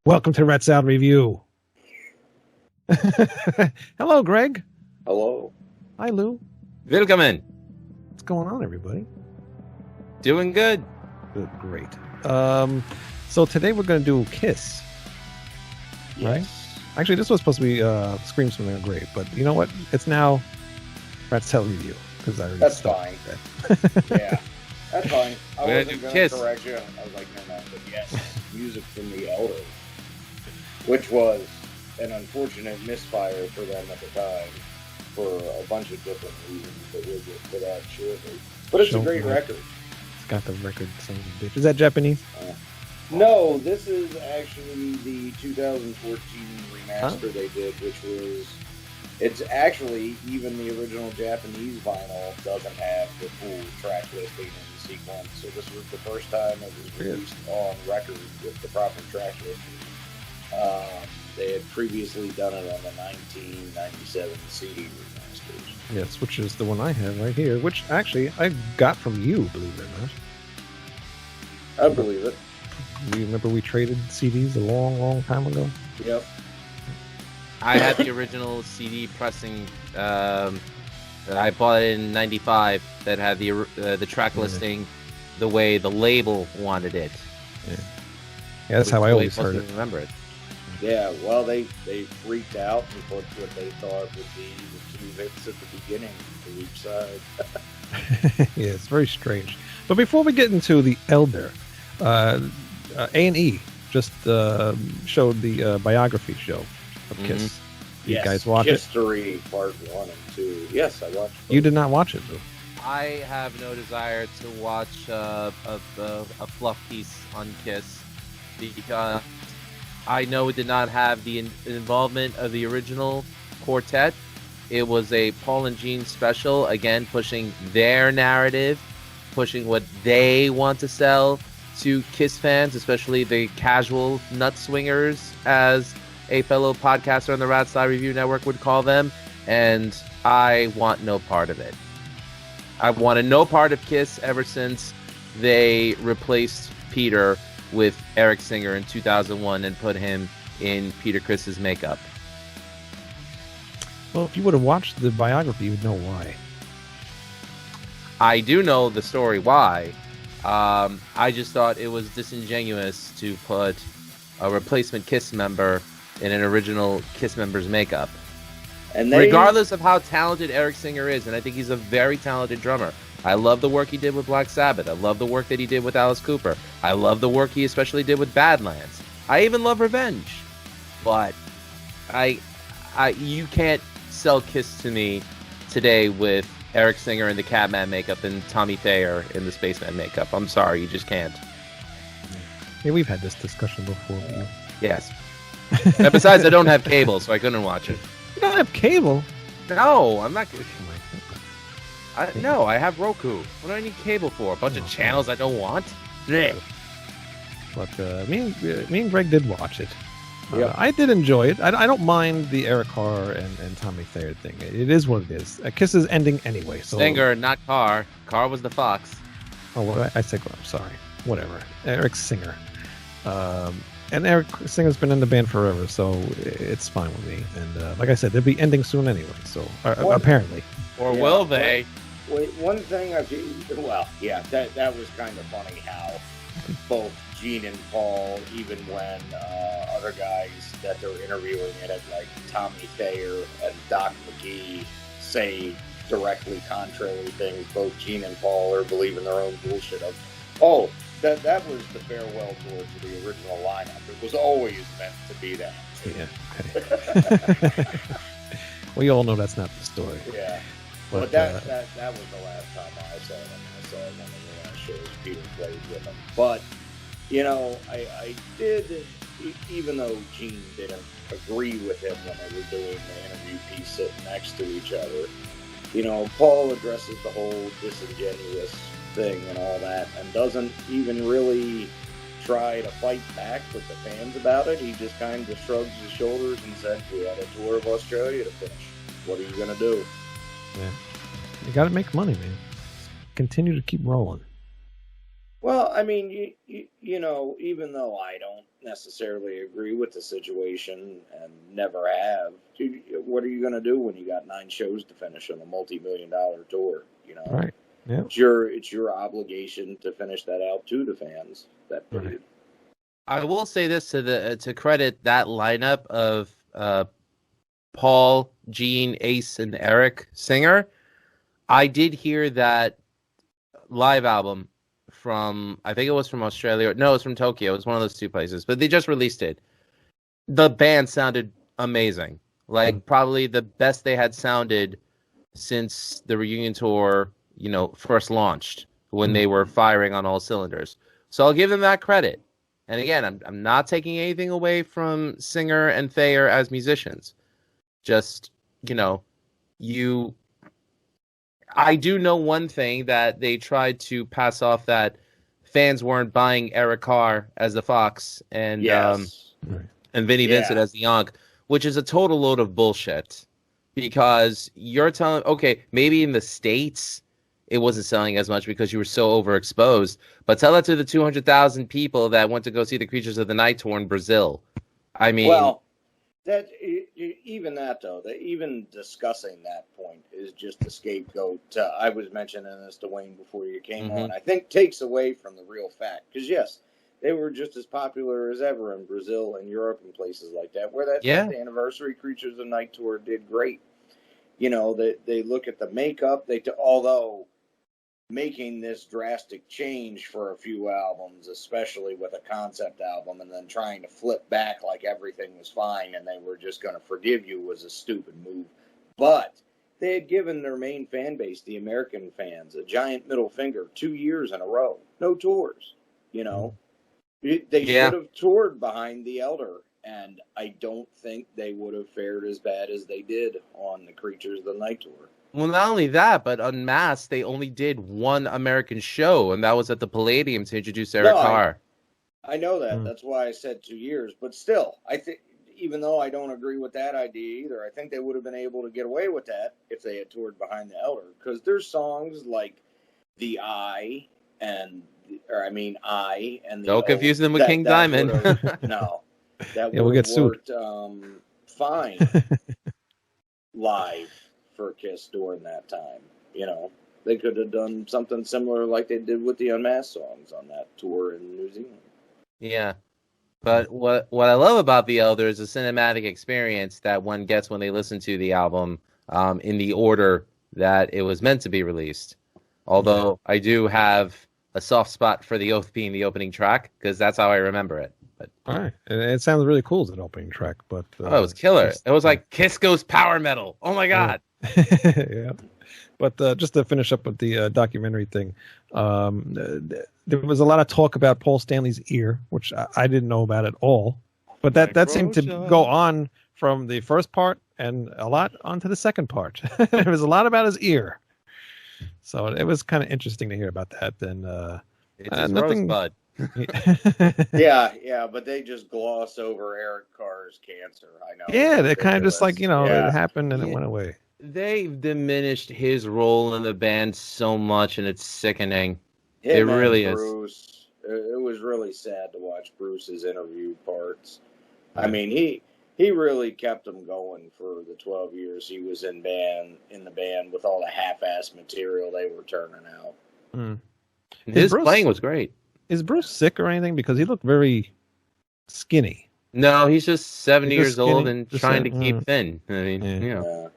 Welcome to Red Sound Review. Hello, Greg. Hello. Hi, Lou. Willkommen. What's going on, everybody? Doing good. Good, great. So today we're going to do Kiss. Yes. Right? Actually, this was supposed to be Screams from the Grave, but you know what? It's now Red Sound Review because I already That's stopped fine. Yeah, that's fine. I We're wasn't gonna going do to Kiss. correct you. I was like, no, but yes, music from the Elder, which was an unfortunate misfire for them at the time for a bunch of different reasons that we'll get to that shortly. But it's a great record. It's got the record son of a bitch. Is that Japanese? No, this is actually the 2014 remaster they did, which was... It's actually, even the original Japanese vinyl doesn't have the full track listing in the sequence. So this was the first time it was released on record with the proper track listing. They had previously done it on the 1997 CD remasters. Yes, which is the one I have right here, which actually I got from you, believe it or not. I believe it. You remember we traded CDs a long, long time ago? Yep. I had the original CD pressing that I bought in '95 that had the track listing the way the label wanted it. Yeah, that's how I always heard it. Remember it. Yeah, well, they freaked out and put what they thought would be the two hits at the beginning for each side. Yeah, it's very strange. But before we get into the Elder, A&E just showed the biography show of Kiss. You guys watch History, it? Part 1 and 2. Yes, I watched it. You did not watch it, though. I have no desire to watch a fluff piece on Kiss because I know it did not have the involvement of the original quartet. It was a Paul and Gene special, again, pushing their narrative, pushing what they want to sell to Kiss fans, especially the casual nut swingers, as a fellow podcaster on the Rat Side Review Network would call them, and I want no part of it. I've wanted no part of Kiss ever since they replaced Peter with Eric Singer in 2001 and put him in Peter Criss's makeup. Well, if you would have watched the biography, you would know why. I do know the story why. I just thought it was disingenuous to put a replacement Kiss member in an original Kiss member's makeup. And regardless of how talented Eric Singer is, and I think he's a very talented drummer. I love the work he did with Black Sabbath. I love the work that he did with Alice Cooper. I love the work he especially did with Badlands. I even love Revenge. But you can't sell Kiss to me today with Eric Singer in the Catman makeup and Tommy Thayer in the Spaceman makeup. I'm sorry, you just can't. Yeah, we've had this discussion before. Yes. And besides, I don't have cable, so I couldn't watch it. You don't have cable? No, I'm not. No, I have Roku. What do I need cable for? A bunch of channels I don't want? Yeah. But me and Greg did watch it. Yep. I did enjoy it. I don't mind the Eric Carr and Tommy Thayer thing. It is what it is. Kiss is ending anyway. So Singer, not Carr. Carr was the fox. Oh, well, I said I'm sorry. Whatever. Eric Singer. And Eric Singer's been in the band forever, so it's fine with me. And like I said, they'll be ending soon anyway. So apparently. Or will they? Wait, one thing that was kind of funny how both Gene and Paul, even when other guys that they're interviewing in it, like Tommy Thayer and Doc McGee, say directly contrary things, both Gene and Paul are believing their own bullshit of, that was the farewell tour to the original lineup. It was always meant to be that. Yeah. Okay. We all know that's not the story. Yeah. But that was the last time I saw them. I saw one of the last shows Peter played with them. But, I did, even though Gene didn't agree with him when they were doing the interview piece sitting next to each other, Paul addresses the whole disingenuous thing and all that, and doesn't even really try to fight back with the fans about it. He just kind of shrugs his shoulders and said, "We had a tour of Australia to finish. What are you going to do?" Yeah. You got to make money, man. Continue to keep rolling. Well, I mean, you know, even though I don't necessarily agree with the situation and never have, what are you going to do when you got 9 shows to finish on a multi-million-dollar tour? You know, Right. Yeah. It's your obligation to finish that out to the fans. That paid. Right. I will say this to credit that lineup of Paul, Gene, Ace, and Eric Singer. I did hear that live album from, I think it was from Australia. No, it was from Tokyo. It was one of those 2 places, but they just released it. The band sounded amazing. Like probably the best they had sounded since the reunion tour, you know, first launched when they were firing on all cylinders. So I'll give them that credit. And again, I'm not taking anything away from Singer and Thayer as musicians. Just, you know, I do know one thing, that they tried to pass off that fans weren't buying Eric Carr as the Fox and and Vinnie Vincent as the Yonk, which is a total load of bullshit. Because you're telling, okay, maybe in the States it wasn't selling as much because you were so overexposed, but tell that to the 200,000 people that went to go see the Creatures of the Night tour in Brazil. I mean, well, that even that though, that even discussing that point is just a scapegoat. I was mentioning this to Wayne before you came on. I think takes away from the real fact, because yes, they were just as popular as ever in Brazil and Europe and places like that. Where that 10th anniversary Creatures of the Night tour did great. You know, they look at the makeup. Although making this drastic change for a few albums, especially with a concept album, and then trying to flip back like everything was fine and they were just going to forgive you, was a stupid move. But they had given their main fan base, the American fans, a giant middle finger 2 years in a row. No tours, you know. They should have toured behind the Elder, and I don't think they would have fared as bad as they did on the Creatures of the Night tour. Well, not only that, but Unmasked, they only did 1 American show, and that was at the Palladium to introduce Eric Carr. I know that. That's why I said 2 years. But still, I think, even though I don't agree with that idea either, I think they would have been able to get away with that if they had toured behind the Elder. Because there's songs like The Eye and don't confuse them with King Diamond. No, that we'll get sued. Fine live for Kiss during that time. You know, they could have done something similar like they did with the Unmasked songs on that tour in New Zealand. Yeah, but what I love about The Elder is the cinematic experience that one gets when they listen to the album in the order that it was meant to be released. Although I do have a soft spot for The Oath being the opening track, because that's how I remember it. But all right, it sounds really cool as an opening track, but it was killer. It was like Kiss goes power metal. Oh my god! Yeah, but just to finish up with the documentary thing, there was a lot of talk about Paul Stanley's ear, which I didn't know about at all. But that seemed to go on from the first part and a lot onto the second part. There was a lot about his ear, so it was kind of interesting to hear about that. And it's nothing. Rosebud. yeah, but they just gloss over Eric Carr's cancer. I know. Yeah, they're kind of just like, it happened and it went away. They've diminished his role in the band so much, and it's sickening. It really is. It was really sad to watch Bruce's interview parts. I mean, he really kept them going for the 12 years he was in the band with all the half-assed material they were turning out. His playing was great. Is Bruce sick or anything? Because he looked very skinny. No, he's just 70 years old and trying to keep thin. I mean,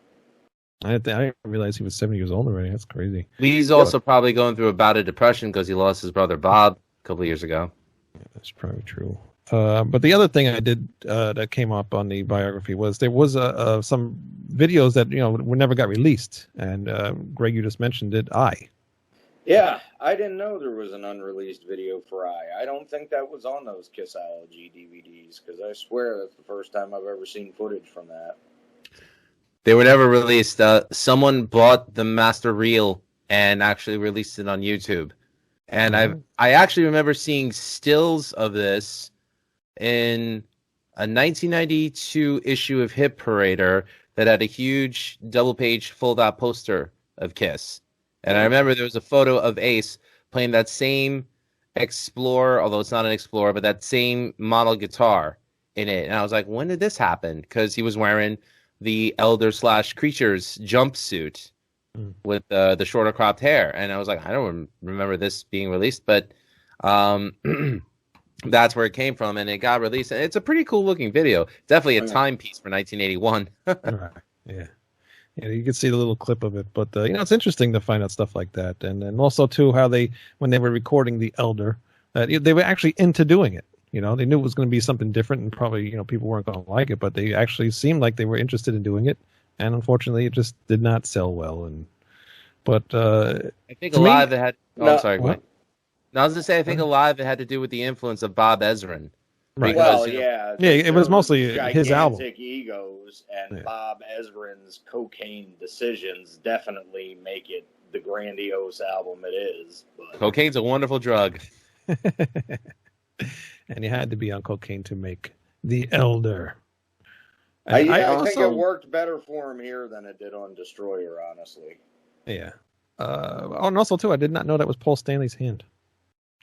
I didn't realize he was 70 years old already. That's crazy. He's also probably going through a bout of depression because he lost his brother Bob a couple of years ago. Yeah, that's probably true. But the other thing I did that came up on the biography was there was some videos that never got released, and Greg, you just mentioned it. Yeah, I didn't know there was an unreleased video for I don't think that was on those Kissology DVDs, because I swear that's the first time I've ever seen footage from that. They were never released. Someone bought the master reel and actually released it on YouTube. And I actually remember seeing stills of this in a 1992 issue of Hit Parader that had a huge double-page fold-out poster of Kiss. And I remember there was a photo of Ace playing that same Explorer, although it's not an Explorer, but that same model guitar in it. And I was like, when did this happen? Because he was wearing the Elder/Creatures jumpsuit with the shorter cropped hair. And I was like, I don't remember this being released, but that's where it came from, and it got released. And it's a pretty cool looking video. Definitely a timepiece for 1981. Right. Yeah. Yeah, you can see the little clip of it, but it's interesting to find out stuff like that, and also too how when they were recording the Elder, they were actually into doing it. They knew it was going to be something different, and probably people weren't going to like it, but they actually seemed like they were interested in doing it, and unfortunately, it just did not sell well. But I think a lot of it had. Oh, sorry. What? No, I was gonna say I think a lot of it had to do with the influence of Bob Ezrin. Right. Well, yeah, it was mostly his album. Gigantic egos, and Bob Ezrin's cocaine decisions definitely make it the grandiose album it is. But... Cocaine's a wonderful drug. And you had to be on cocaine to make The Elder. I think it worked better for him here than it did on Destroyer, honestly. Yeah. And also, too, I did not know that was Paul Stanley's hand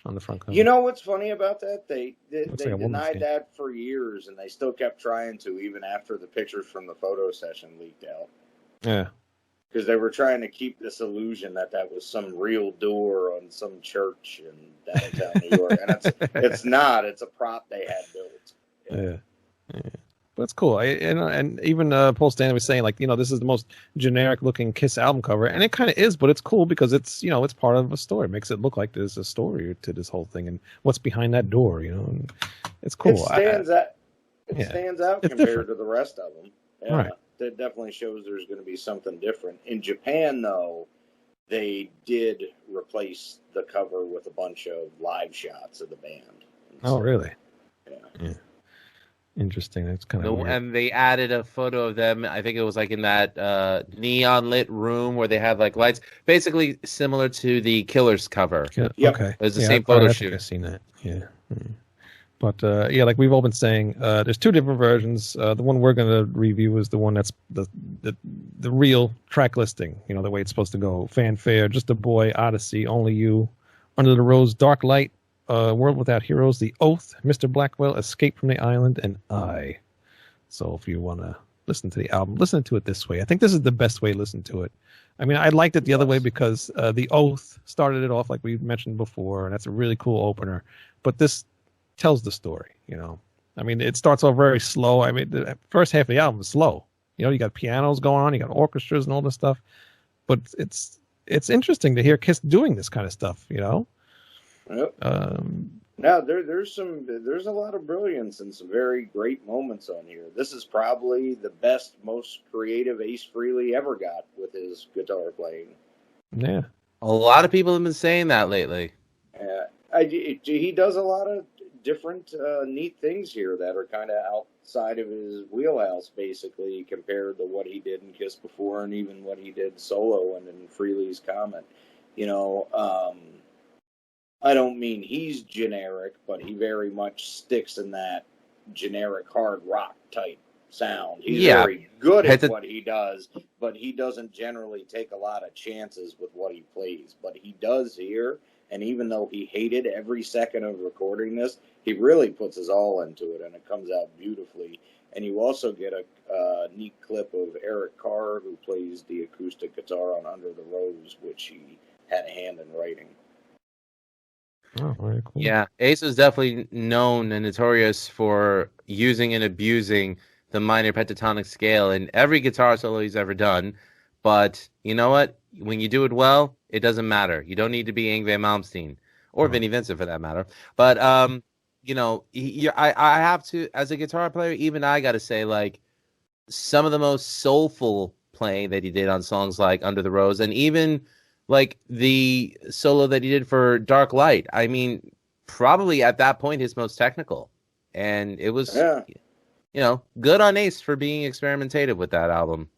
on the front cover. You know what's funny about that? They like denied that for years, and they still kept trying to, even after the pictures from the photo session leaked out. Yeah. Because they were trying to keep this illusion that was some real door on some church in downtown New York. And it's not. It's a prop they had built. Yeah. But it's cool. And even Paul Stanley was saying, this is the most generic looking Kiss album cover. And it kind of is, but it's cool because it's, it's part of a story. It makes it look like there's a story to this whole thing and what's behind that door, and it's cool. It stands out compared different to the rest of them. Yeah. Right. That definitely shows there's going to be something different. In Japan, though, they did replace the cover with a bunch of live shots of the band. Oh, really? Yeah. Interesting. That's kind of weird. And they added a photo of them. I think it was in that neon lit room where they had lights, basically similar to the Killers cover. Yep. Okay. It was the same photo shoot. I've seen that. Yeah. But like we've all been saying, there's two different versions. The one we're going to review is the one that's the real track listing. The way it's supposed to go: Fanfare, Just a Boy, Odyssey, Only You, Under the Rose, Dark Light, World Without Heroes, The Oath, Mr. Blackwell, Escape from the Island, and I. So if you want to listen to the album, listen to it this way. I think this is the best way to listen to it. I mean, I liked it the other way because The Oath started it off like we mentioned before, and that's a really cool opener. But this tells the story, I mean, it starts off very slow. I mean, the first half of the album is slow. You got pianos going on, you got orchestras and all this stuff. But it's interesting to hear Kiss doing this kind of stuff, Yep. Now there's a lot of brilliance and some very great moments on here. This is probably the best, most creative Ace Frehley ever got with his guitar playing. Yeah, a lot of people have been saying that lately. He does a lot of different neat things here that are kind of outside of his wheelhouse, basically, compared to what he did in Kiss before and even what he did solo and in Frehley's Comet. I don't mean he's generic, but he very much sticks in that generic hard rock type sound. He's very good at what he does, but he doesn't generally take a lot of chances with what he plays. But he does here, and even though he hated every second of recording this, he really puts his all into it, and it comes out beautifully. And you also get a neat clip of Eric Carr, who plays the acoustic guitar on Under the Rose, which he had a hand in writing. Oh, very cool. Yeah, Ace is definitely known and notorious for using and abusing the minor pentatonic scale in every guitar solo he's ever done. But you know what? When you do it well, it doesn't matter. You don't need to be Yngwie Malmsteen or Vinnie Vincent for that matter. But I have to, as a guitar player, even I got to say, some of the most soulful playing that he did on songs like Under the Rose, and even the solo that he did for Dark Light. I mean, probably at that point his most technical, and it was, good on Ace for being experimentative with that album.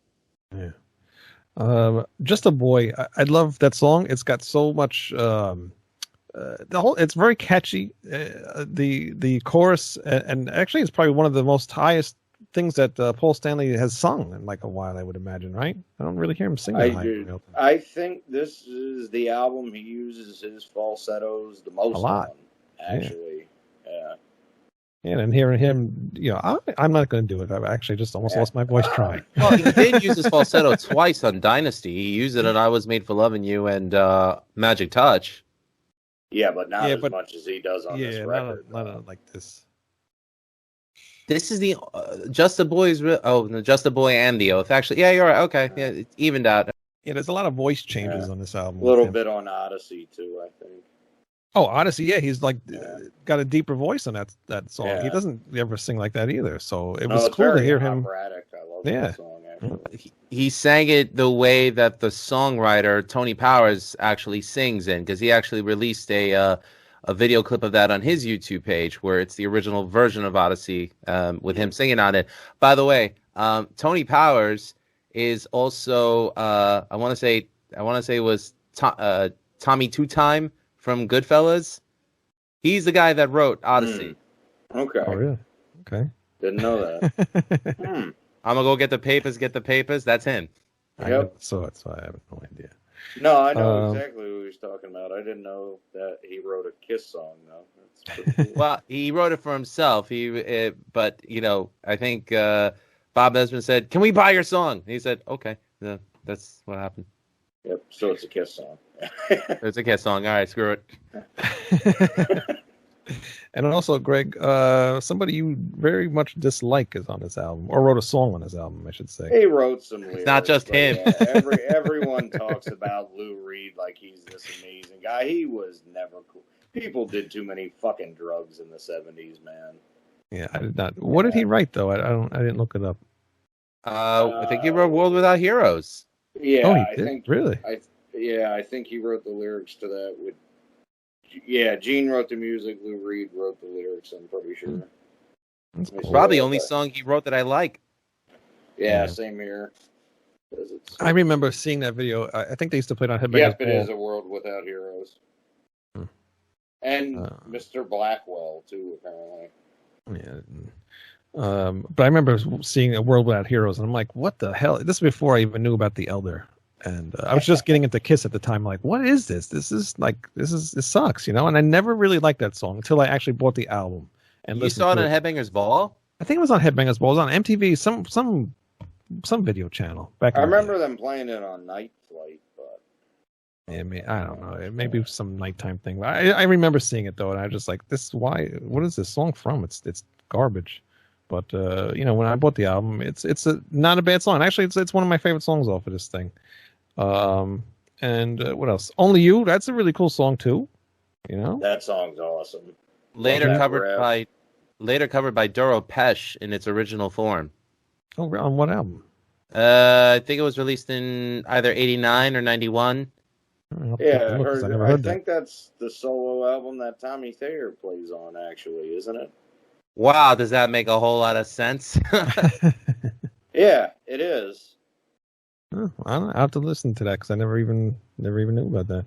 Yeah. Just a Boy. I love that song. It's got so much it's very catchy. The chorus, and actually, it's probably one of the most highest things that Paul Stanley has sung in like a while. I would imagine, right? I don't really hear him sing that high. I think this is the album he uses his falsettos the most. A lot, on, actually. Yeah. Yeah, and hearing him, I'm not going to do it. I've actually just almost lost my voice trying. Well, he did use his falsetto twice on Dynasty. He used it on "I Was Made for Loving You" and "Magic Touch." Yeah, but not as much as he does on this record. Not like this. This is the Just a Boy's. Just a Boy and the Oath. Actually, yeah, you're right. Okay, yeah, it's evened out. Yeah, there's a lot of voice changes on this album. A little bit on Odyssey too, I think. Oh, Odyssey, yeah, he's like got a deeper voice on that song. Yeah. He doesn't ever sing like that either. So it was cool to hear him. Operatic. I love that song. Actually, he sang it the way that the songwriter Tony Powers actually sings in, because he actually released a video clip of that on his YouTube page, where it's the original version of Odyssey with him singing on it. By the way, Tony Powers is also I want to say it was Tommy Two Time from Goodfellas. He's the guy that wrote Odyssey. Okay. Oh, really? Okay. Didn't know that. I'm gonna go get the papers. That's him. Yep. So I have no idea. No, I know exactly who he's talking about. I didn't know that he wrote a Kiss song, though. That's pretty cool. Well, he wrote it for himself. But I think Bob Ezrin said, "Can we buy your song?" And he said, "Okay." Yeah, that's what happened. Yep. So it's a Kiss song. It's a Kiss song. All right, screw it. And also, Greg, somebody you very much dislike is on this album, or wrote a song on this album, I should say. He wrote some lyrics. It's not just him. Yeah, everyone talks about Lou Reed like he's this amazing guy. He was never cool. People did too many fucking drugs in the 70s, man. Yeah, I did not. What did he write though? I didn't look it up. I think he wrote "World Without Heroes." Yeah, oh, he did? Really? I think he wrote the lyrics to that with. Yeah, Gene wrote the music. Lou Reed wrote the lyrics. I'm pretty sure. That's cool. Probably the only song he wrote that I like. Yeah, same here. I remember seeing that video. I think they used to play it on Headbangers Ball. Yep, it is A World Without Heroes. And Mr. Blackwell too, apparently. Yeah. But I remember seeing A World Without Heroes, and I'm like, "What the hell?" This is before I even knew about The Elder. And I was just getting into Kiss at the time. Like, what is this? This sucks, And I never really liked that song until I actually bought the album. And you saw it on Headbangers Ball? I think it was on Headbangers Ball. It was on MTV, some video channel. Back. I remember them playing it on Night Flight, but I don't know. It may be some nighttime thing. But I remember seeing it though, and I was just like, what is this song from? It's garbage. But when I bought the album, it's not a bad song. Actually, it's one of my favorite songs off of this thing. And what else? Only You. That's a really cool song too. That song's awesome. Later covered by Doro Pesh in its original form. Oh, on what album? I think it was released in either 89 or 91. Yeah, I think that's the solo album that Tommy Thayer plays on, actually, isn't it? Wow, does that make a whole lot of sense? Yeah, it is. Oh, I'll have to listen to that because I never even knew about that.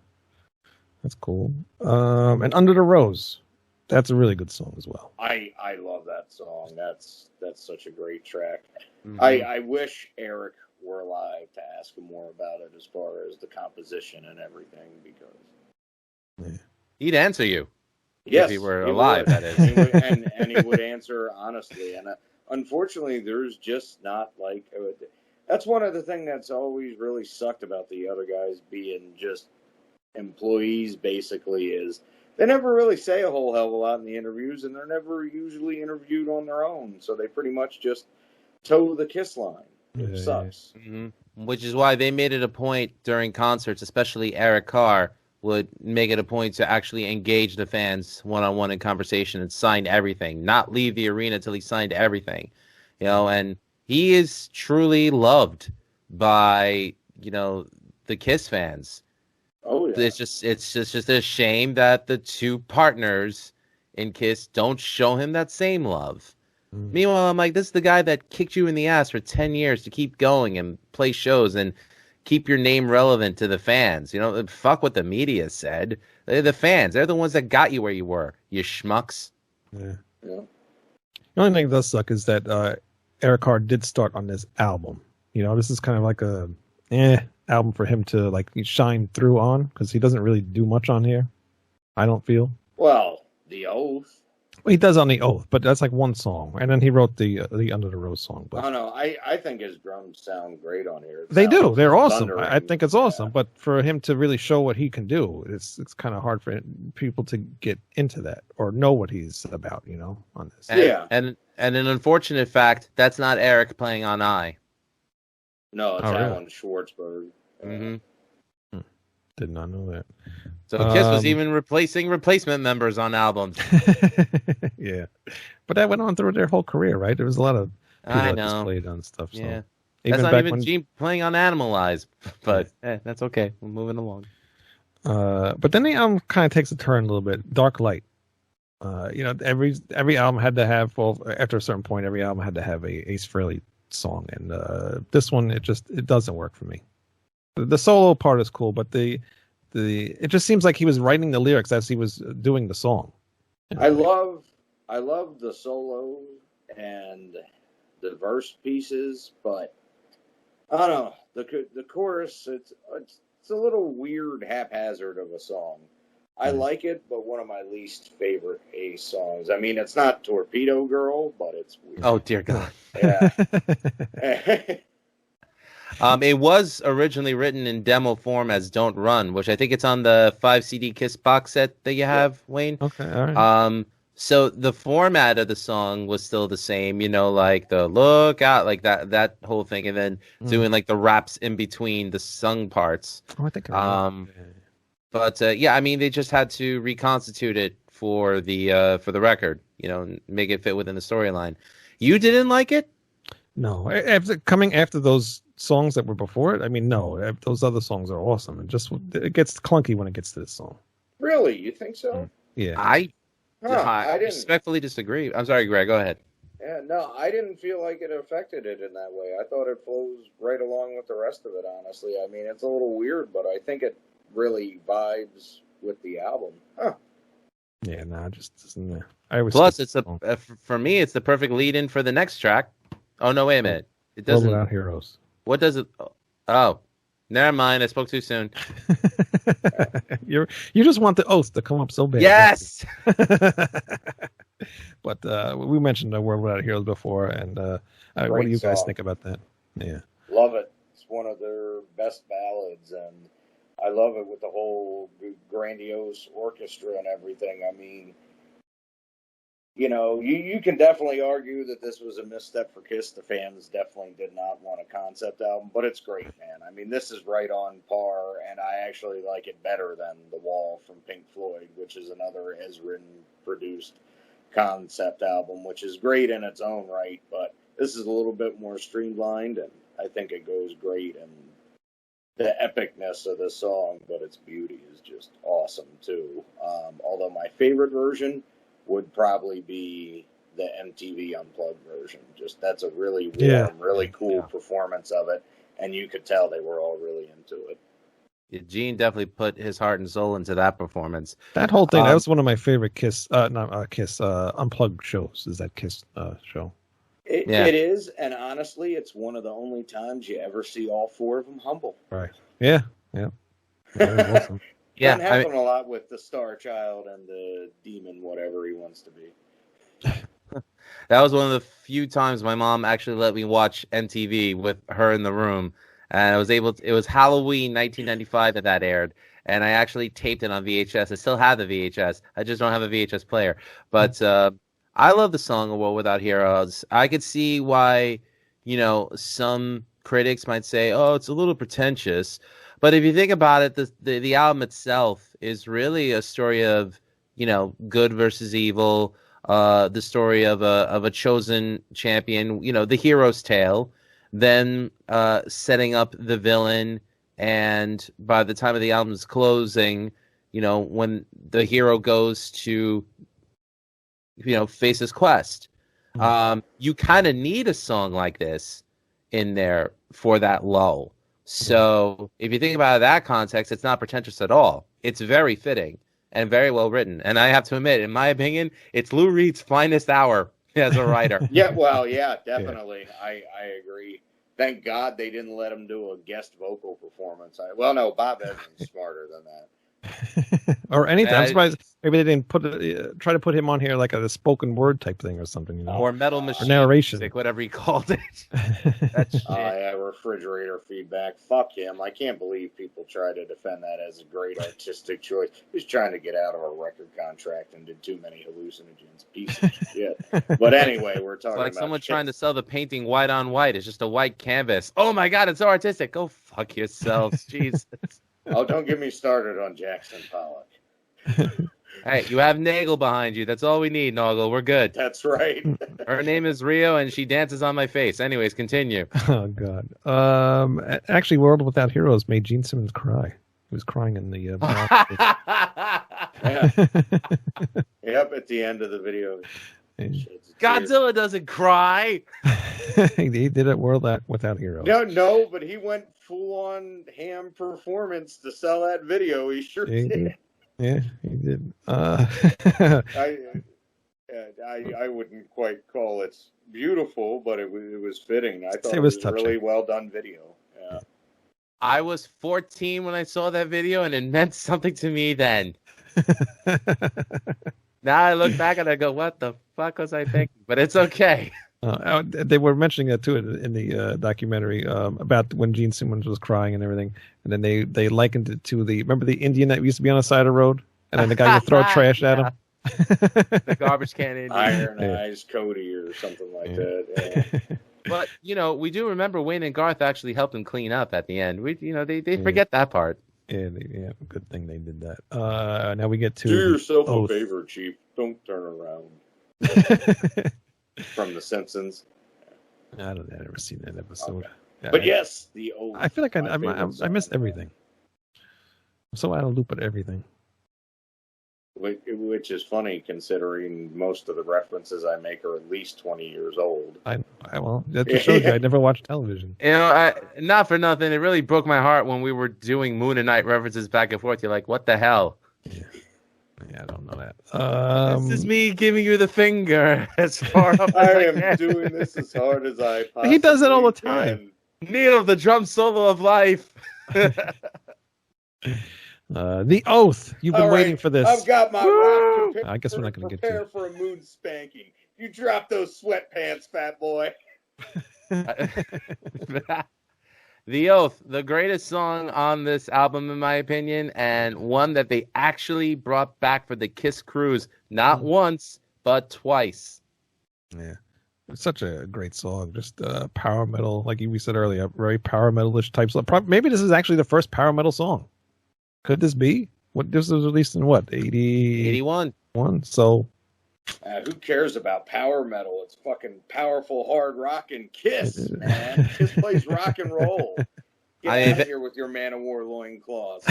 That's cool. And Under the Rose, that's a really good song as well. I love that song. That's such a great track. Mm-hmm. I wish Eric were alive to ask him more about it as far as the composition and everything, because he'd answer you. Yes, if he were alive, that is. And he would answer honestly. And unfortunately, there's just not like. That's one of the things that's always really sucked about the other guys being just employees, basically, is they never really say a whole hell of a lot in the interviews, and they're never usually interviewed on their own. So they pretty much just toe the Kiss line, which sucks. Mm-hmm. Which is why they made it a point during concerts, especially Eric Carr would make it a point to actually engage the fans one-on-one in conversation and sign everything, not leave the arena till he signed everything, and he is truly loved by, the Kiss fans. Oh, yeah. It's just a shame that the two partners in Kiss don't show him that same love. Meanwhile, I'm like, this is the guy that kicked you in the ass for 10 years to keep going and play shows. And, keep your name relevant to the fans. You know, fuck what the media said. They're the fans. They're the ones that got you where you were, you schmucks. Yeah. The only thing that does suck is that Eric Carr did start on this album. You know, this is kind of like a album for him to like shine through on, because he doesn't really do much on here, I don't feel. Well, The Oath. Well, he does on The Oath, but that's like one song, and then he wrote the Under the Rose song. But Oh no, I think his drums sound great on here. they do. They're awesome. thundering. I think it's awesome. But for him to really show what he can do, it's kind of hard for people to get into that or know what he's about, you know, on this. And an unfortunate fact, that's not Eric playing on I. No, it's Oh, really? Alan Schwartzberg. Mm-hmm. Did not know that. So Kiss was even replacing replacement members on albums. Yeah, but that went on through their whole career, right? There was a lot of people I that know. displayed on stuff. So. Yeah. Even That's not back even when, Gene playing on Animalize, but that's okay. We're moving along. but then the album kind of takes a turn a little bit. Dark Light. You know, every album had to have, well, after a certain point, every album had to have a Ace Frehley song, and this one it doesn't work for me. The solo part is cool, but it just seems like he was writing the lyrics as he was doing the song. I love the solo and the verse pieces, but I don't know, the chorus. It's a little weird, haphazard of a song. I like it, but one of my least favorite Ace songs. I mean, it's not Torpedo Girl, but it's weird. Oh dear God! Yeah. It was originally written in demo form as "Don't Run," which I think it's on the 5 CD Kiss box set that you have, Wayne. Okay, all right. So the format of the song was still the same, you know, like the look out, like that whole thing, and then doing like the raps in between the sung parts. Oh, I think I remember. But yeah, I mean, they just had to reconstitute it for the record, you know, make it fit within the storyline. You didn't like it? No, coming after those songs that were before it, I mean, no, those other songs are awesome. It gets clunky when it gets to this song. Really, you think so? Yeah, I didn't respectfully disagree. I'm sorry, Greg. Go ahead. Yeah, no, I didn't feel like it affected it in that way. I thought it flows right along with the rest of it, honestly. I mean, it's a little weird, but I think it really vibes with the album. Huh. Yeah, no, just doesn't. Plus, it's for me, it's the perfect lead-in for the next track. Oh no, wait a minute. It doesn't. Without Heroes. What does it? Oh, never mind. I spoke too soon. You just want the Oath to come up so bad. Yes. But we mentioned the World Without Heroes before, and what do you guys think about that? Yeah, love it. It's one of their best ballads, and I love it with the whole grandiose orchestra and everything. I mean, you know, you can definitely argue that this was a misstep for Kiss. The fans definitely did not want a concept album, but it's great, man. I mean, this is right on par, and I actually like it better than The Wall from Pink Floyd, which is another as-written, produced concept album, which is great in its own right, but this is a little bit more streamlined, and I think it goes great, and the epicness of the song, but its beauty is just awesome, too. Although my favorite version would probably be the MTV Unplugged version. Just that's a really warm, really cool performance of it, and you could tell they were all really into it. Yeah, Gene definitely put his heart and soul into that performance. that whole thing, that was one of my favorite Kiss, Unplugged shows, is that Kiss show. It is, and honestly, it's one of the only times you ever see all four of them humble. Right. Yeah. That was awesome. Yeah, doesn't happen a lot with the Star Child and the Demon, whatever he wants to be. That was one of the few times my mom actually let me watch MTV with her in the room, and I was able to, it was Halloween 1995 that aired, and I actually taped it on VHS. I still have the VHS. I just don't have a VHS player. But I love the song "A World Without Heroes." I could see why, you know, some critics might say, "Oh, it's a little pretentious." But if you think about it, the album itself is really a story of, you know, good versus evil, the story of a chosen champion, you know, the hero's tale, then setting up the villain, and by the time of the album's closing, you know, when the hero goes to, you know, face his quest, you kind of need a song like this in there for that lull. So if you think about that context, it's not pretentious at all. It's very fitting and very well written. And I have to admit, in my opinion, it's Lou Reed's finest hour as a writer. Yeah, well, yeah, definitely. Yeah. I agree. Thank God they didn't let him do a guest vocal performance. Well, no, Bob Evans smarter than that. Or anything. I'm surprised maybe they didn't try to put him on here like a spoken word type thing or something, you know? Or metal machine narration, music, whatever he called it. That shit. Yeah, refrigerator feedback. Fuck him. I can't believe people try to defend that as a great artistic choice. He's trying to get out of a record contract and did too many hallucinogens. Piece of shit. But anyway, we're talking like about someone Kiss. trying to sell the painting white on white. It's just a white canvas. Oh my God, it's so artistic. Go fuck yourselves. Jesus. Oh, don't get me started on Jackson Pollock. Hey, you have Nagel behind you. That's all we need, Nagel. We're good. That's right. Her name is Rio, and she dances on my face. Anyways, continue. Oh, God. Actually, World Without Heroes made Gene Simmons cry. He was crying in the... Yep, at the end of the video. Godzilla doesn't cry. He did it World Without Heroes. No, but he went full-on ham performance to sell that video. He sure did. Yeah, he did. I wouldn't quite call it beautiful, but it was fitting. I thought it was a really well done video. Yeah. I was 14 when I saw that video, and it meant something to me then. Now I look back and I go, "What the fuck was I thinking?" But it's okay. They were mentioning that too in the documentary about when Gene Simmons was crying and everything, and then they likened it to remember the Indian that used to be on the side of the road, and then the guy would throw trash at him. The garbage can Indian. Iron Eyes Cody or something like that. Yeah. But we do remember Wayne and Garth actually helped him clean up at the end. They forget that part. Yeah, good thing they did that. Now we get to do yourself a favor, Chief. Don't turn around. From The Simpsons. I've never seen that episode. Okay. Yeah, but yes, the Oath. I feel like I missed everything. I'm so out of loop at everything. Which is funny considering most of the references I make are at least 20 years old. Well, that just shows you I never watched television. Not for nothing. It really broke my heart when we were doing Moon and Night references back and forth. You're like, what the hell? Yeah, I don't know that. This is me giving you the finger as far up as I am doing this as hard as I possibly He does it all the time. Neil, the drum solo of life. The Oath. You've been waiting for this. I've got my rock. I guess we're not going to get to it. Prepare for a moon spanking. You drop those sweatpants, fat boy. The Oath, the greatest song on this album, in my opinion, and one that they actually brought back for the Kiss cruise, not once, but twice. Yeah. It's such a great song. Just power metal, like we said earlier, very power metal-ish type song. Maybe this is actually the first power metal song. Could this be? This was released in what, 81? So who cares about power metal? It's fucking powerful hard rock and Kiss, man. Kiss plays rock and roll. Get out of here with your Man of War loincloths.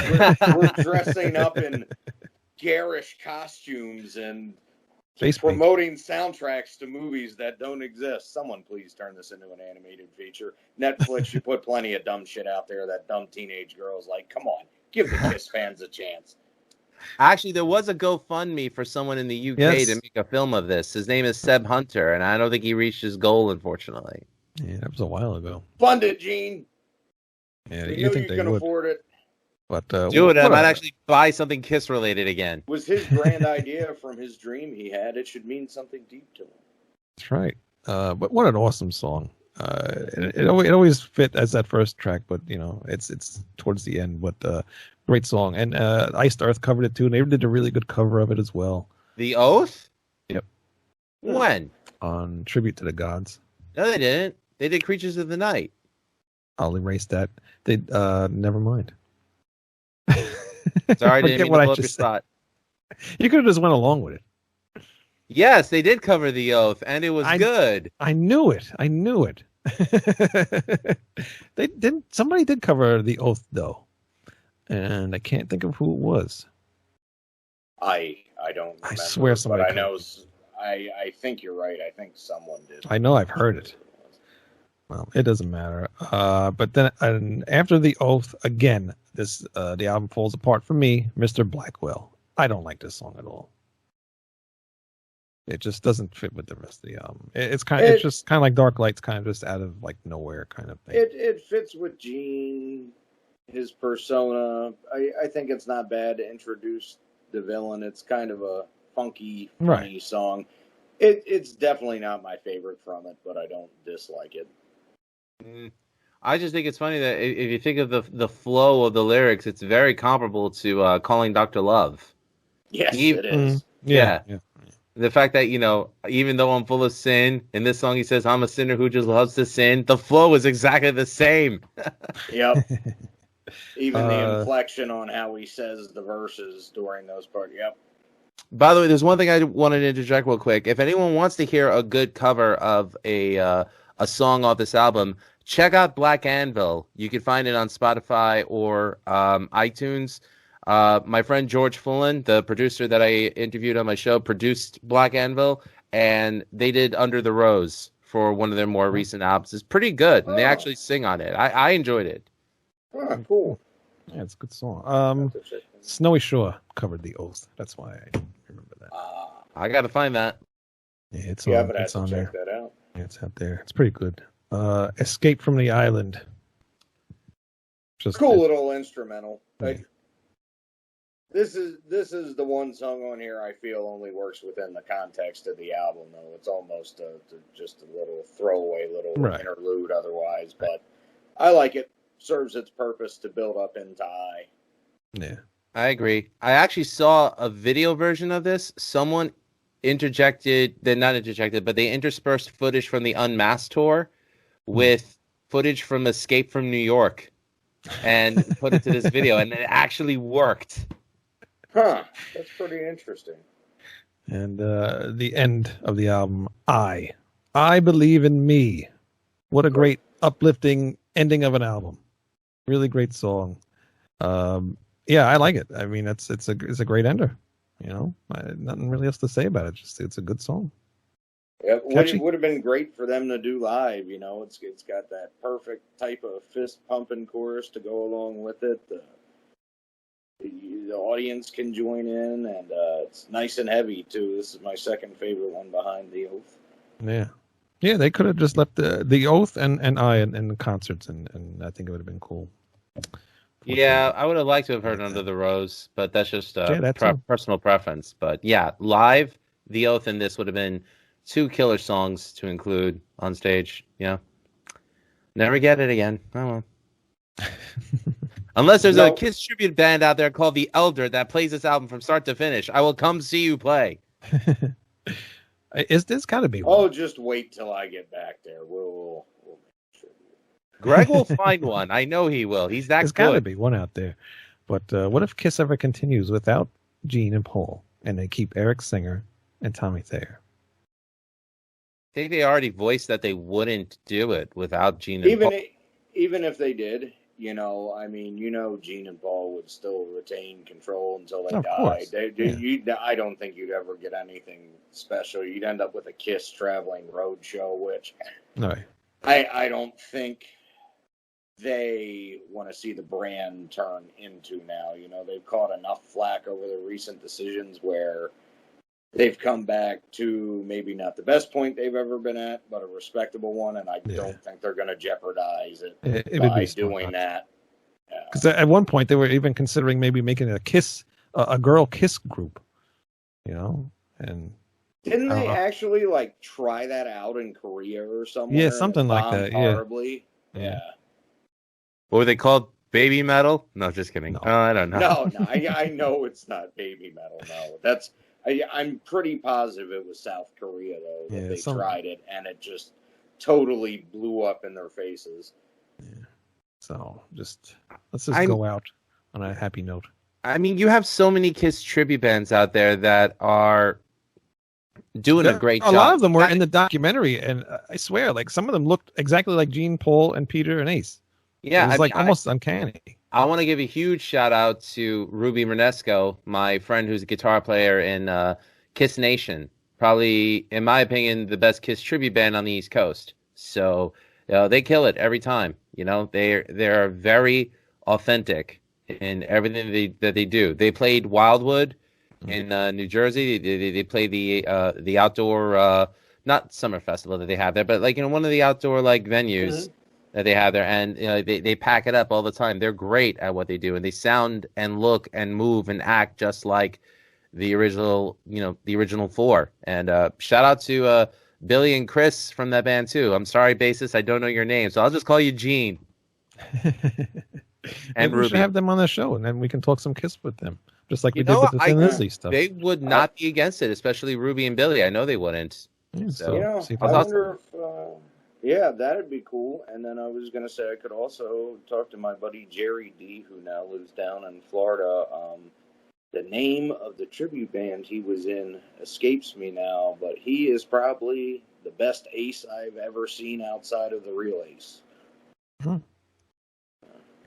We're dressing up in garish costumes and promoting soundtracks to movies that don't exist. Someone please turn this into an animated feature. Netflix should put plenty of dumb shit out there that dumb teenage girls like. Come on, give the Kiss fans a chance. Actually, there was a GoFundMe for someone in the UK to make a film of this. His name is Seb Hunter, and I don't think he reached his goal, unfortunately. Yeah, that was a while ago. Fund it, Gene. Yeah, you think they can afford it. But do it. I might actually buy something Kiss related again. It was his grand idea from his dream he had. It should mean something deep to him. That's right. But what an awesome song. It always fit as that first track, but it's towards the end. But great song, and Iced Earth covered it too, and they did a really good cover of it as well. The Oath? Yep. When? On Tribute to the Gods. No, they didn't. They did Creatures of the Night. I'll erase that. They never mind. Sorry, I didn't mean to blow up your spot. You could have just went along with it. Yes, they did cover The Oath, and it was good. I knew it. Somebody did cover The Oath though, and I can't think of who it was. I don't remember, I swear somebody. But I know. I think you're right. I think someone did. I know. I've heard it. Well, it doesn't matter. But then after the oath, again, the album falls apart for me. Mr. Blackwell. I don't like this song at all. It just doesn't fit with the rest of the album. It's just kind of like Dark Light's kind of just out of like nowhere kind of thing. It fits with Gene, his persona. I think it's not bad to introduce the villain. It's kind of a funky, funny song. It's definitely not my favorite from it, but I don't dislike it. I just think it's funny that if you think of the flow of the lyrics, it's very comparable to Calling Dr. Love. Yes, it is. Yeah. The fact that, even though I'm full of sin, in this song he says, I'm a sinner who just loves to sin. The flow is exactly the same. Yep. Even the inflection on how he says the verses during those parts. Yep. By the way, there's one thing I wanted to interject real quick. If anyone wants to hear a good cover of a song off this album, check out Black Anvil. You can find it on Spotify or iTunes. My friend George Fullen, the producer that I interviewed on my show, produced Black Anvil, and they did Under the Rose for one of their more recent albums. It's pretty good, and they actually sing on it. I enjoyed it. Oh, cool. Yeah, it's a good song. Snowy Shore covered the oath. That's why I remember that. I got to find that. Yeah, it's yeah, on, but I have it's to on check there. that out. Yeah, it's out there. It's pretty good. Escape from the Island. Just cool little instrumental. Like, this is the one song on here I feel only works within the context of the album, though. It's almost just a little throwaway little interlude otherwise, but I like it. Serves its purpose to build up into I. Yeah. I agree. I actually saw a video version of this. Someone they interspersed footage from the Unmasked tour with footage from Escape from New York and put it to this video, and it actually worked. Huh. That's pretty interesting. And the end of the album, I Believe in Me. What a great, uplifting ending of an album. Really great song. Yeah, I like it. I mean, it's a great ender. Nothing really else to say about it. Just it's a good song. Yeah, it would have been great for them to do live. It's got that perfect type of fist pumping chorus to go along with it. The audience can join in, and it's nice and heavy too. This is my second favorite one behind the Oath. Yeah, they could have just left the Oath and I in concerts, and I think it would have been cool. Yeah, I would have liked to have heard Under the Rose, but that's just personal preference. But yeah, live, the Oath and this would have been two killer songs to include on stage. Yeah, never get it again. Oh well. Unless there's a Kiss tribute band out there called The Elder that plays this album from start to finish, I will come see you play. Is this gotta be one? Oh, just wait till I get back there. We'll make sure. Greg will find one. I know he will. He's that good. There's gotta be one out there. But what if Kiss ever continues without Gene and Paul, and they keep Eric Singer and Tommy Thayer? I think they already voiced that they wouldn't do it without Gene and Paul. Even if they did, Gene and Paul would still retain control until they died. I don't think you'd ever get anything special. You'd end up with a Kiss traveling road show, which I don't think they want to see the brand turn into now. They've caught enough flack over the recent decisions where they've come back to maybe not the best point they've ever been at, but a respectable one, and I don't think they're going to jeopardize it by doing that. Because at one point they were even considering maybe making a girl Kiss group, and didn't they actually try that out in Korea or somewhere? Yeah, something like that. Horribly. Yeah. What were they called? Baby metal? No, just kidding. No. I don't know. No, I know it's not baby metal. No, I'm pretty positive it was South Korea though that they tried it, and it just totally blew up in their faces. Yeah. So let's go out on a happy note. I mean, you have so many Kiss tribute bands out there that are doing a great job. A lot of them were in the documentary, and I swear, some of them looked exactly like Gene, Paul, and Peter and Ace. Yeah, it was almost uncanny. I want to give a huge shout out to Ruby Mernesco, my friend who's a guitar player in Kiss Nation. Probably, in my opinion, the best Kiss tribute band on the East Coast. So They kill it every time. They're very authentic in everything that they do. They played Wildwood in New Jersey. They play the outdoor not summer festival that they have there, but like one of the outdoor like venues that they have there, and they pack it up all the time. They're great at what they do, and they sound and look and move and act just like the original four. And shout out to Billy and Chris from that band too. I'm sorry, bassist, I don't know your name, so I'll just call you Gene. And we should have them on the show, and then we can talk some Kiss with them, just like we did with the Thin Lizzy stuff. They would not be against it, especially Ruby and Billy. I know they wouldn't. Yeah, so I wonder if that'd be cool. And then I was gonna say I could also talk to my buddy Jerry D, who now lives down in Florida. The name of the tribute band he was in escapes me now, but he is probably the best Ace I've ever seen outside of the real Ace.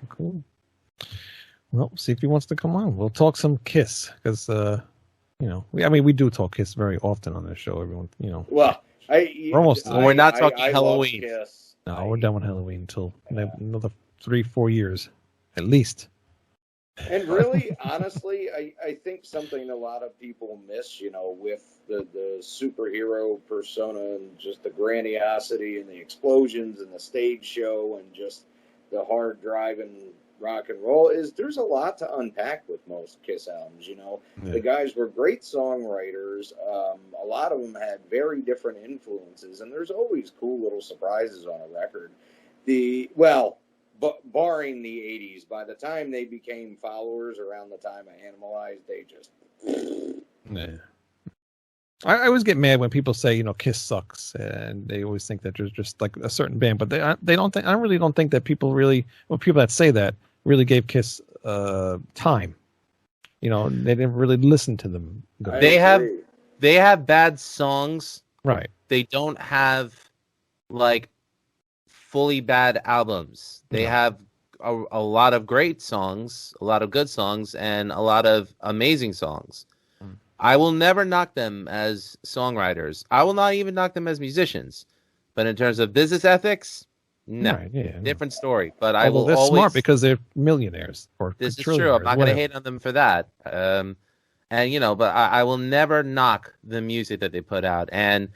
Cool. Well, see if he wants to come on. We'll talk some Kiss, because we do talk Kiss very often on this show. Everyone, Well, we're not talking Halloween. No, we're done with Halloween until another 3-4 years, at least. And really, honestly, I think something a lot of people miss, with the superhero persona and just the grandiosity and the explosions and the stage show and just the hard driving rock and roll, is there's a lot to unpack with most Kiss albums. The guys were great songwriters. A lot of them had very different influences, and there's always cool little surprises on a record. Barring the 80s, by the time they became followers around the time of Animalize, they just... Yeah. I always get mad when people say, Kiss sucks, and they always think that there's just like a certain band, but they don't think. I really don't think that people that say that really gave Kiss time. They didn't really listen to them. They have bad songs, right? They don't have like fully bad albums. They have a lot of great songs, a lot of good songs, and a lot of amazing songs. I will never knock them as songwriters. I will not even knock them as musicians. But in terms of business ethics, no. Right, different story. But I will they're always... smart because they're millionaires. This is true. I'm not going to hate on them for that. But I will never knock the music that they put out. And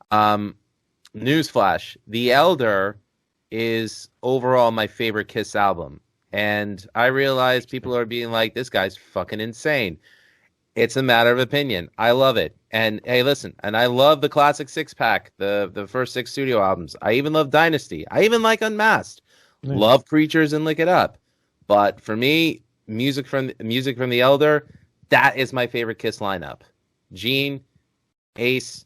newsflash, The Elder is overall my favorite Kiss album. And I realize people are being like, this guy's fucking insane. It's a matter of opinion. I love it. And hey, listen, and I love the classic 6-pack, the first 6 studio albums. I even love Dynasty. I even like Unmasked. Nice. Love Creatures and Lick It Up. But for me, music from The Elder, that is my favorite Kiss lineup. Gene, Ace,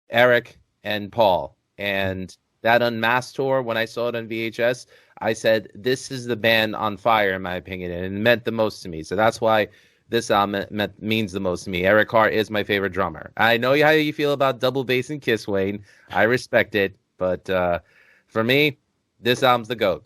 Eric, and Paul. And that Unmasked tour, when I saw it on VHS, I said, this is the band on fire, in my opinion. And it meant the most to me. So that's why this album means the most to me. Eric Carr is my favorite drummer. I know how you feel about double bass and Kiss, Wayne. I respect it. But for me, this album's the GOAT.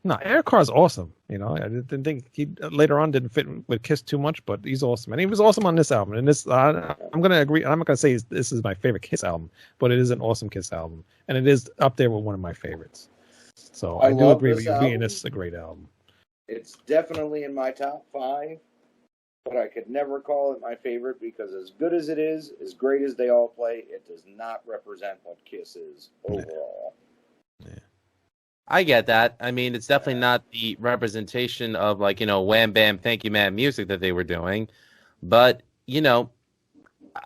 No, Eric Carr's awesome. I didn't think he later on didn't fit with Kiss too much, but he's awesome. And he was awesome on this album. And this, I'm going to agree. I'm not going to say this is my favorite Kiss album, but it is an awesome Kiss album. And it is up there with one of my favorites. So I do agree with you being this is a great album. It's definitely in my top 5. But I could never call it my favorite because as good as it is, as great as they all play, it does not represent what Kiss is overall. Yeah. I get that. I mean, it's definitely not the representation of wham bam, thank you man music that they were doing. But,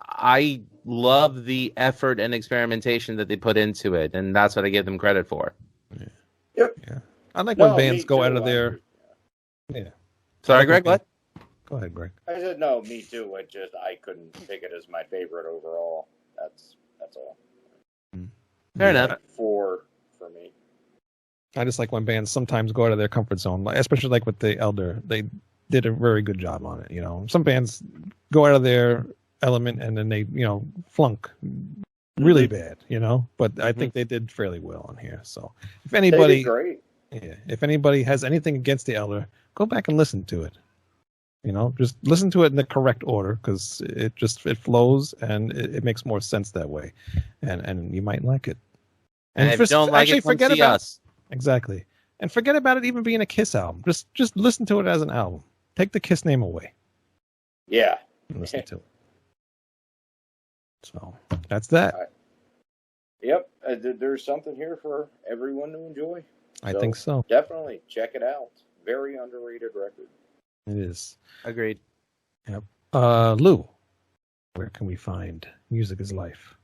I love the effort and experimentation that they put into it. And that's what I give them credit for. Yeah. Yep. Yeah. I like when bands go out of their... Yeah. Sorry, Greg, what? Go ahead, Greg. I said no, me too. I couldn't pick it as my favorite overall. That's all. Fair enough. 4 for me. I just like when bands sometimes go out of their comfort zone, especially like with The Elder. They did a very good job on it. Some bands go out of their element and then they, flunk really bad, But I think they did fairly well on here. So if anybody, they did great. Yeah, if anybody has anything against The Elder, go back and listen to it. Just listen to it in the correct order because it flows and it makes more sense that way, and you might like it. And if you don't like it, come see us. Exactly. And forget about it even being a Kiss album. Just listen to it as an album. Take the Kiss name away. Yeah. And listen to it. So that's that. Yep. There's something here for everyone to enjoy. I think so. Definitely check it out. Very underrated record. It is. Agreed. Yep. Lou, where can we find Music is Life?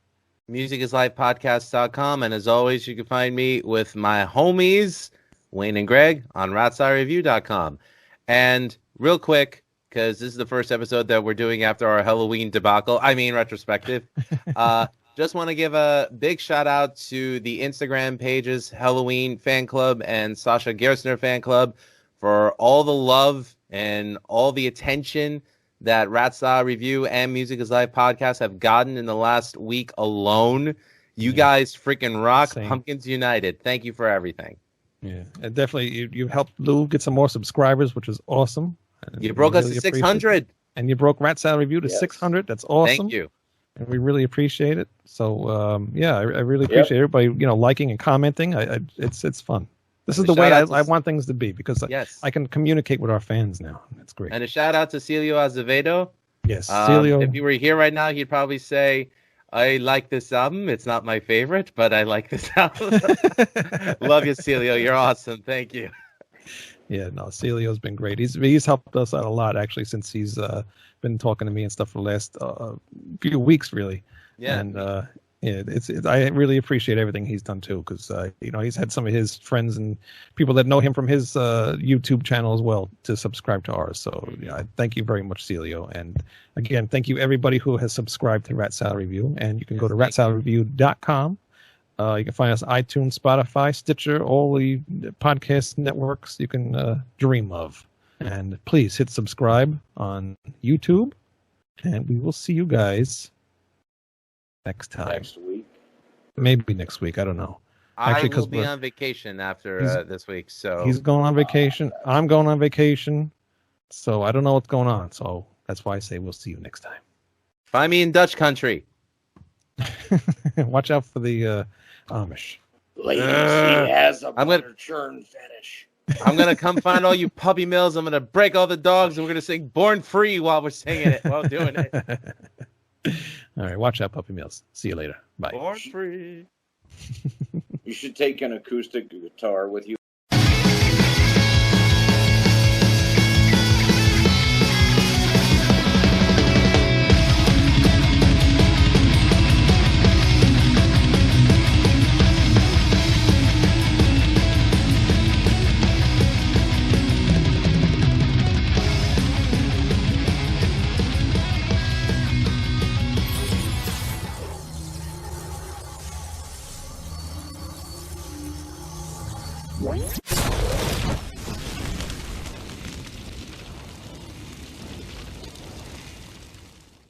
MusicIsLifePodcast.com. And as always, you can find me with my homies, Wayne and Greg, on RatSideReview.com. And real quick, because this is the first episode that we're doing after our Halloween debacle, retrospective, just want to give a big shout out to the Instagram pages, Halloween Fan Club and Sasha Gersner Fan Club, for all the love and all the attention that Ratstar Review and Music is Live podcast have gotten in the last week alone. You guys freaking rock. Same. Pumpkins United. Thank you for everything. Yeah, and definitely you helped Lou get some more subscribers, which is awesome. You broke us to 600. And you broke Ratstar Review to 600. That's awesome. Thank you. And we really appreciate it. So, I really appreciate everybody, liking and commenting. It's fun. This is the way I want things to be, because I can communicate with our fans now. That's great. And a shout out to Celio Azevedo. Yes, Celio. If he were here right now, he'd probably say, I like this album. It's not my favorite, but I like this album. Love you, Celio. You're awesome. Thank you. Yeah, no, Celio's been great. He's helped us out a lot, actually, since he's been talking to me and stuff for the last few weeks, really. Yeah. And I really appreciate everything he's done too, because he's had some of his friends and people that know him from his YouTube channel as well to subscribe to ours. So thank you very much, Celio. And again, thank you everybody who has subscribed to Rat Salad Review. And you can go to ratsaladreview.com. You can find us on iTunes, Spotify, Stitcher, all the podcast networks you can dream of. And please hit subscribe on YouTube. And we will see you guys next time. Next week. Maybe next week. I don't know. Actually, I will be on vacation after this week. So he's going on vacation. I'm going on vacation. So I don't know what's going on. So that's why I say we'll see you next time. Find me in Dutch country. Watch out for the Amish. Ladies, he has a butter churn fetish. I'm going to come find all you puppy mills. I'm going to break all the dogs, and we're going to sing Born Free while we're singing it, while doing it. All right, watch out, puppy mills. See you later. Bye. Born Free. You should take an acoustic guitar with you. What?